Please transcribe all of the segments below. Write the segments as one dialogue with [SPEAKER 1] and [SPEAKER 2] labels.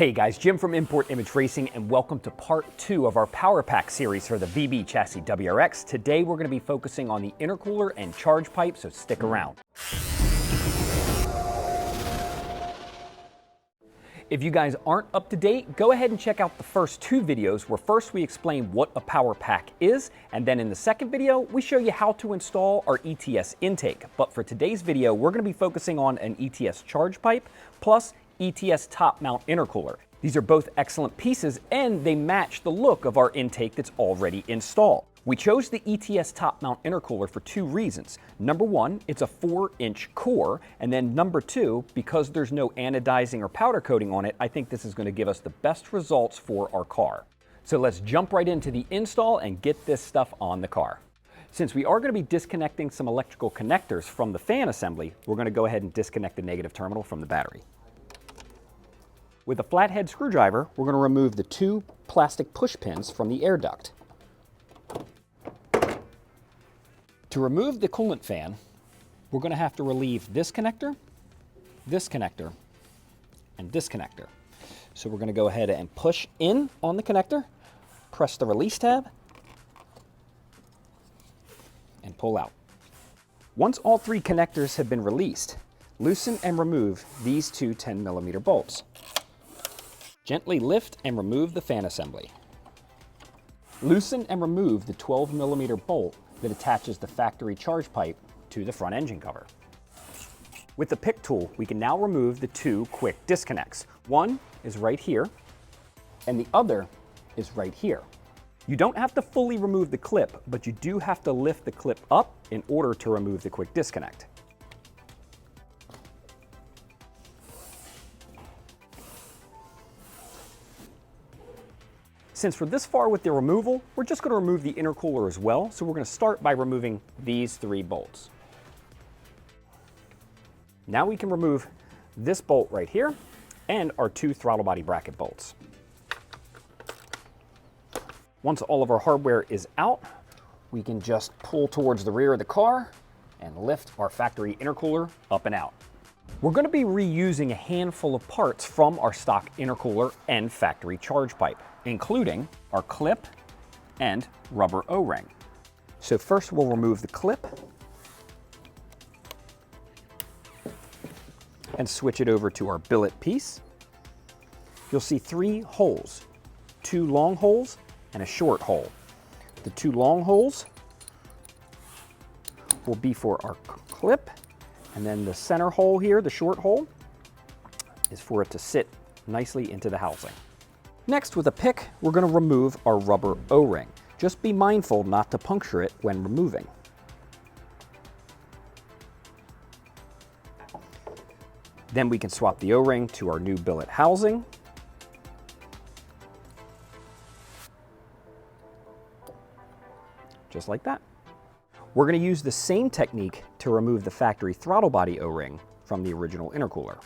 [SPEAKER 1] Hey guys, Jim from Import Image Racing, and welcome to part 2 of our Power Pack series for the VB chassis WRX. Today we're going to be focusing on the intercooler and charge pipe, so stick around. If you guys aren't up to date, go ahead and check out the first 2 videos where first we explain what a power pack is, and then in the second video we show you how to install our ETS intake. But for today's video, we're going to be focusing on an ETS charge pipe plus ETS top mount intercooler. These are both excellent pieces and they match the look of our intake that's already installed. We chose the ETS top mount intercooler for 2 reasons. Number 1, it's a 4-inch core, and then number 2, because there's no anodizing or powder coating on it, I think this is going to give us the best results for our car. So let's jump right into the install and get this stuff on the car. Since we are going to be disconnecting some electrical connectors from the fan assembly, we're going to go ahead and disconnect the negative terminal from the battery. With a flathead screwdriver, we're going to remove the 2 plastic push pins from the air duct. To remove the coolant fan, we're going to have to relieve this connector, and this connector. So we're going to go ahead and push in on the connector, press the release tab, and pull out. Once all 3 connectors have been released, loosen and remove these 2 10mm bolts. Gently lift and remove the fan assembly. Loosen and remove the 12mm bolt that attaches the factory charge pipe to the front engine cover. With the pick tool, we can now remove the 2 quick disconnects. One is right here, and the other is right here. You don't have to fully remove the clip, but you do have to lift the clip up in order to remove the quick disconnect. Since we're this far with the removal, we're just going to remove the intercooler as well, so we're going to start by removing these 3 bolts. Now we can remove this bolt right here and our 2 throttle body bracket bolts. Once all of our hardware is out, we can just pull towards the rear of the car and lift our factory intercooler up and out. We're going to be reusing a handful of parts from our stock intercooler and factory charge pipe, including our clip and rubber O-ring. So first we'll remove the clip and switch it over to our billet piece. You'll see 3 holes, 2 long holes and a short hole. The 2 long holes will be for our clip, and then the center hole here, the short hole, is for it to sit nicely into the housing. Next, with a pick, we're going to remove our rubber O-ring. Just be mindful not to puncture it when removing. Then we can swap the O-ring to our new billet housing. Just like that. We're going to use the same technique to remove the factory throttle body O-ring from the original intercooler.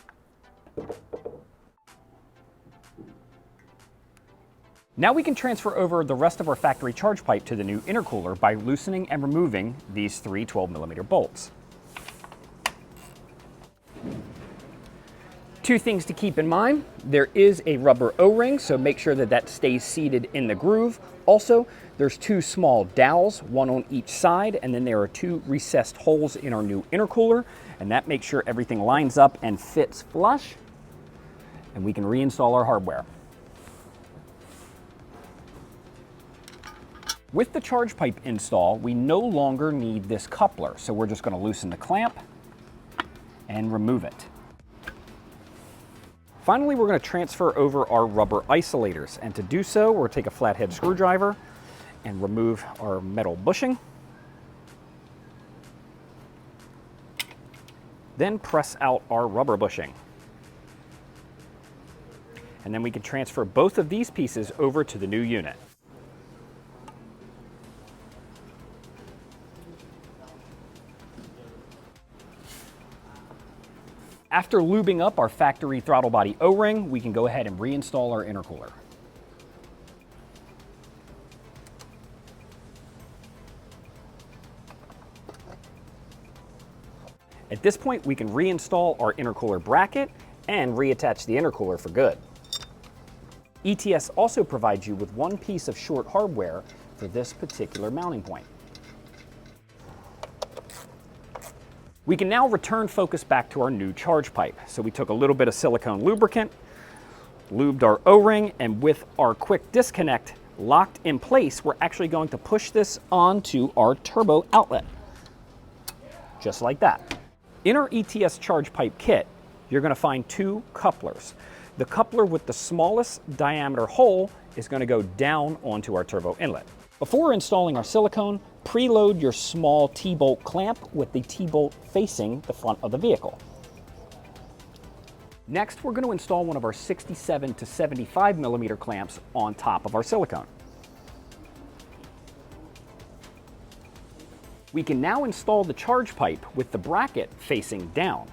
[SPEAKER 1] Now we can transfer over the rest of our factory charge pipe to the new intercooler by loosening and removing these 3 12mm bolts. 2 things to keep in mind. There is a rubber O-ring, so make sure that that stays seated in the groove. Also, there's 2 small dowels, one on each side, and then there are 2 recessed holes in our new intercooler, and that makes sure everything lines up and fits flush, and we can reinstall our hardware. With the charge pipe install, we no longer need this coupler, so we're just going to loosen the clamp and remove it. Finally, we're going to transfer over our rubber isolators, and to do so, we'll take a flathead screwdriver and remove our metal bushing. Then press out our rubber bushing. And then we can transfer both of these pieces over to the new unit. After lubing up our factory throttle body O-ring, we can go ahead and reinstall our intercooler. At this point, we can reinstall our intercooler bracket and reattach the intercooler for good. ETS also provides you with one piece of short hardware for this particular mounting point. We can now return focus back to our new charge pipe. So we took a little bit of silicone lubricant, lubed our O-ring, and with our quick disconnect locked in place, we're actually going to push this onto our turbo outlet, just like that. In our ETS charge pipe kit, you're going to find two couplers. The coupler with the smallest diameter hole is going to go down onto our turbo inlet. Before installing our silicone, preload your small T-bolt clamp with the T-bolt facing the front of the vehicle. Next, we're going to install one of our 67 to 75 millimeter clamps on top of our silicone. We can now install the charge pipe with the bracket facing down.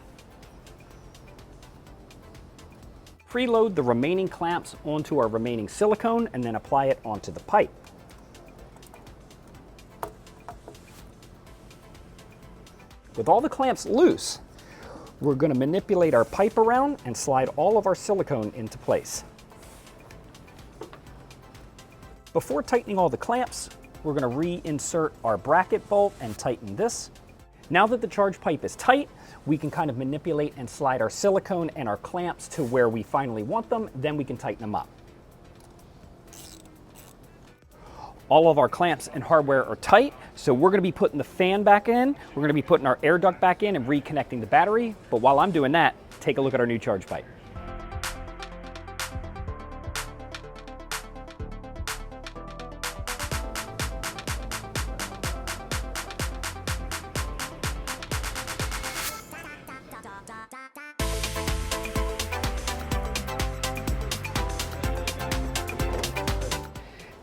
[SPEAKER 1] Preload the remaining clamps onto our remaining silicone and then apply it onto the pipe. With all the clamps loose, we're going to manipulate our pipe around and slide all of our silicone into place. Before tightening all the clamps, we're going to reinsert our bracket bolt and tighten this. Now that the charge pipe is tight, we can kind of manipulate and slide our silicone and our clamps to where we finally want them, then we can tighten them up. All of our clamps and hardware are tight, so we're going to be putting the fan back in, we're going to be putting our air duct back in and reconnecting the battery, but while I'm doing that, take a look at our new charge pipe.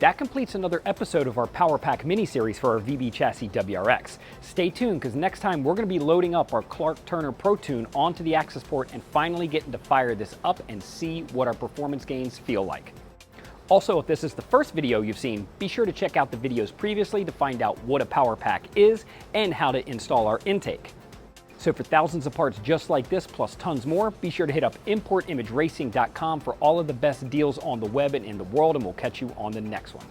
[SPEAKER 1] That completes another episode of our Power Pack mini-series for our VB chassis WRX. Stay tuned, because next time we're going to be loading up our Clark Turner Pro Tune onto the access port and finally getting to fire this up and see what our performance gains feel like. Also, if this is the first video you've seen, be sure to check out the videos previously to find out what a Power Pack is and how to install our intake. So for thousands of parts just like this, plus tons more, be sure to hit up importimageracing.com for all of the best deals on the web and in the world, and we'll catch you on the next one.